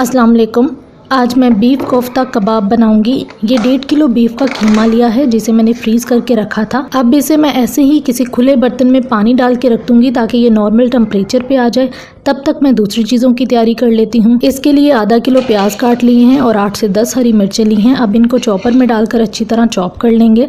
अस्सलाम वालेकुम। आज मैं बीफ कोफ्ता कबाब बनाऊंगी। ये 1.5 किलो बीफ का कीमा लिया है जिसे मैंने फ्रीज़ करके रखा था। अब इसे मैं ऐसे ही किसी खुले बर्तन में पानी डाल के रख दूंगी ताकि ये नॉर्मल टेम्परेचर पे आ जाए। तब तक मैं दूसरी चीज़ों की तैयारी कर लेती हूँ। इसके लिए आधा किलो प्याज काट लिए हैं और 8 से 10 हरी मिर्चें ली हैं। अब इनको चॉपर में डालकर अच्छी तरह चॉप कर लेंगे।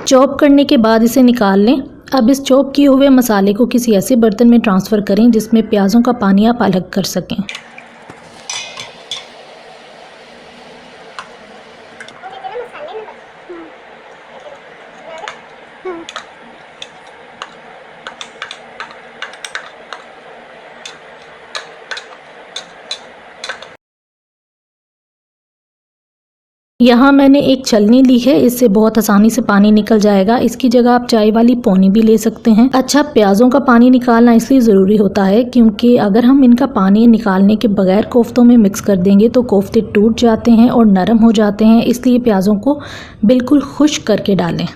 चॉप करने के बाद इसे निकाल लें। अब इस चॉप किए हुए मसाले को किसी ऐसे बर्तन में ट्रांसफ़र करें जिसमें प्याज़ों का पानी आप अलग कर सकें। यहाँ मैंने एक छलनी ली है, इससे बहुत आसानी से पानी निकल जाएगा। इसकी जगह आप चाय वाली पोनी भी ले सकते हैं। अच्छा, प्याज़ों का पानी निकालना इसलिए ज़रूरी होता है क्योंकि अगर हम इनका पानी निकालने के बगैर कोफ्तों में मिक्स कर देंगे तो कोफ्ते टूट जाते हैं और नरम हो जाते हैं। इसलिए प्याज़ों को बिल्कुल खुश्क करके डालें।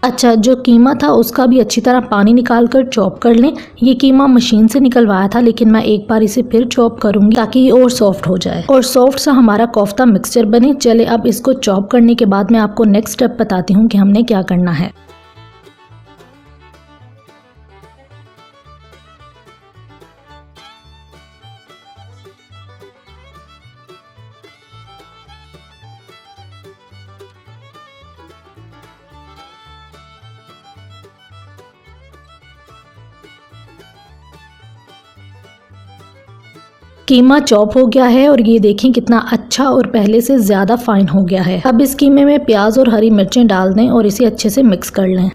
अच्छा, जो कीमा था उसका भी अच्छी तरह पानी निकाल कर चॉप कर लें। ये कीमा मशीन से निकलवाया था लेकिन मैं एक बार इसे फिर चॉप करूंगी ताकि ये और सॉफ्ट हो जाए और सॉफ्ट सा हमारा कोफ्ता मिक्सचर बने। चले अब इसको चॉप करने के बाद मैं आपको नेक्स्ट स्टेप बताती हूँ कि हमने क्या करना है। कीमा चॉप हो गया है और ये देखें कितना अच्छा और पहले से ज़्यादा फाइन हो गया है। अब इस कीमे में प्याज और हरी मिर्चें डाल दें और इसे अच्छे से मिक्स कर लें।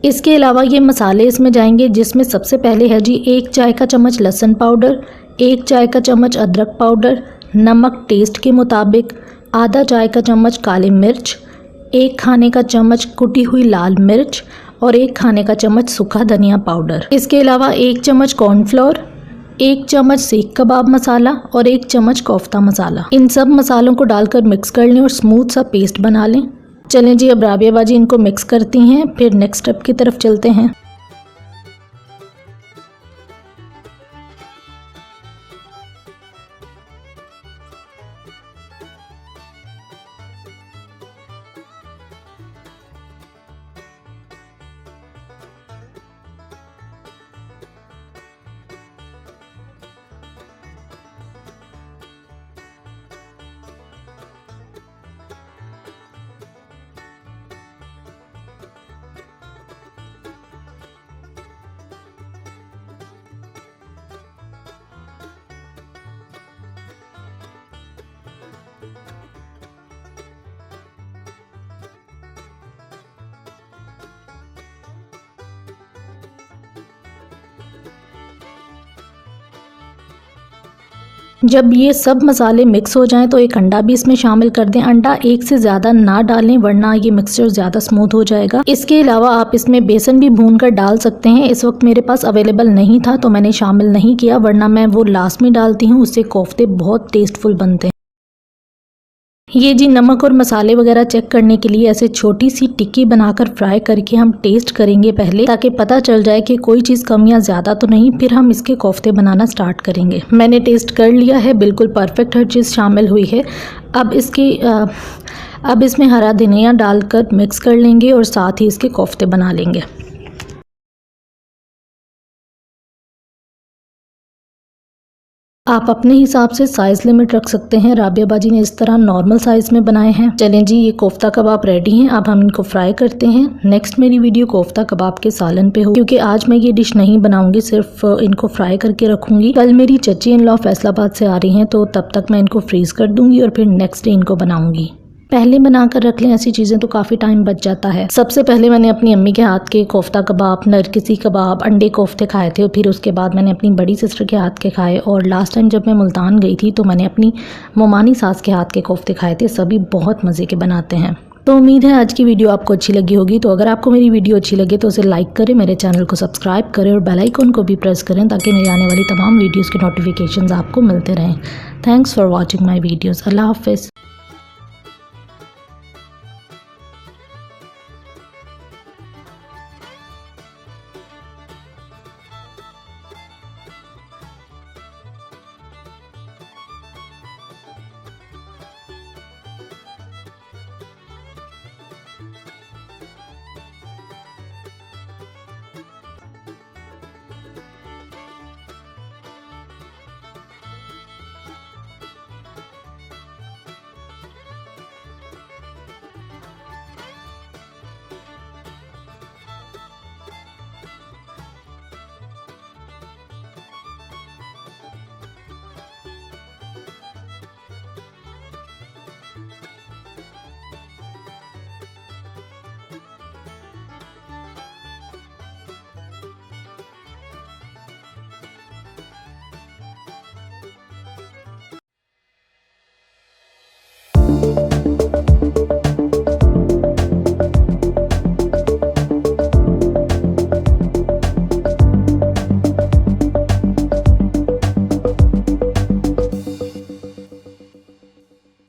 इसके अलावा ये मसाले इसमें जाएंगे जिसमें सबसे पहले है जी 1 चाय का चम्मच लहसुन पाउडर, 1 चाय का चम्मच अदरक पाउडर, नमक टेस्ट के मुताबिक, आधा चाय का चम्मच काली मिर्च, 1 खाने का चम्मच कुटी हुई लाल मिर्च और 1 खाने का चम्मच सूखा धनिया पाउडर। इसके अलावा 1 चम्मच कॉर्नफ्लोर, 1 चम्मच सीख कबाब मसाला और 1 चम्मच कोफ्ता मसाला। इन सब मसालों को डालकर मिक्स कर लें और स्मूथ सा पेस्ट बना लें। चलें जी, अब राबिया बाजी इनको मिक्स करती हैं, फिर नेक्स्ट स्टेप की तरफ चलते हैं। जब ये सब मसाले मिक्स हो जाएं तो एक अंडा भी इसमें शामिल कर दें। अंडा एक से ज़्यादा ना डालें वरना ये मिक्सचर ज़्यादा स्मूथ हो जाएगा। इसके अलावा आप इसमें बेसन भी भून कर डाल सकते हैं। इस वक्त मेरे पास अवेलेबल नहीं था तो मैंने शामिल नहीं किया, वरना मैं वो लास्ट में डालती हूँ, उससे कोफ्ते बहुत टेस्टफुल बनते हैं। ये जी नमक और मसाले वगैरह चेक करने के लिए ऐसे छोटी सी टिक्की बनाकर फ्राई करके हम टेस्ट करेंगे पहले, ताकि पता चल जाए कि कोई चीज़ कम या ज़्यादा तो नहीं। फिर हम इसके कोफ्ते बनाना स्टार्ट करेंगे। मैंने टेस्ट कर लिया है, बिल्कुल परफेक्ट हर चीज़ शामिल हुई है। अब इसमें हरा धनिया डालकर मिक्स कर लेंगे और साथ ही इसके कोफ्ते बना लेंगे। आप अपने हिसाब से साइज लिमिट रख सकते हैं। राबिया बाजी ने इस तरह नॉर्मल साइज में बनाए हैं। चलें जी, ये कोफ्ता कबाब रेडी हैं। अब हम इनको फ्राई करते हैं। नेक्स्ट मेरी वीडियो कोफ्ता कबाब के सालन पे हो, क्योंकि आज मैं ये डिश नहीं बनाऊंगी, सिर्फ इनको फ्राई करके रखूंगी। कल मेरी चची इन लॉ फैसलाबाद से आ रही हैं, तो तब तक मैं इनको फ्रीज कर दूंगी और फिर नेक्स्ट डे इनको बनाऊंगी। पहले बना कर रख लें ऐसी चीज़ें तो काफ़ी टाइम बच जाता है। सबसे पहले मैंने अपनी अम्मी के हाथ के कोफ्ता कबाब, नरगिसी कबाब, अंडे कोफ्ते खाए थे और फिर उसके बाद मैंने अपनी बड़ी सिस्टर के हाथ के खाए, और लास्ट टाइम जब मैं मुल्तान गई थी तो मैंने अपनी मोमानी सास के हाथ के कोफ्ते खाए थे। सभी बहुत मज़े के बनाते हैं। तो उम्मीद है आज की वीडियो आपको अच्छी लगी होगी। तो अगर आपको मेरी वीडियो अच्छी लगे तो उसे लाइक करें, मेरे चैनल को सब्सक्राइब करें और बेल आइकन को भी प्रेस करें ताकि मेरी आने वाली तमाम वीडियोज़ के नोटिफिकेशन आपको मिलते रहें। Thanks for watching my videos. अल्लाह हाफिज़।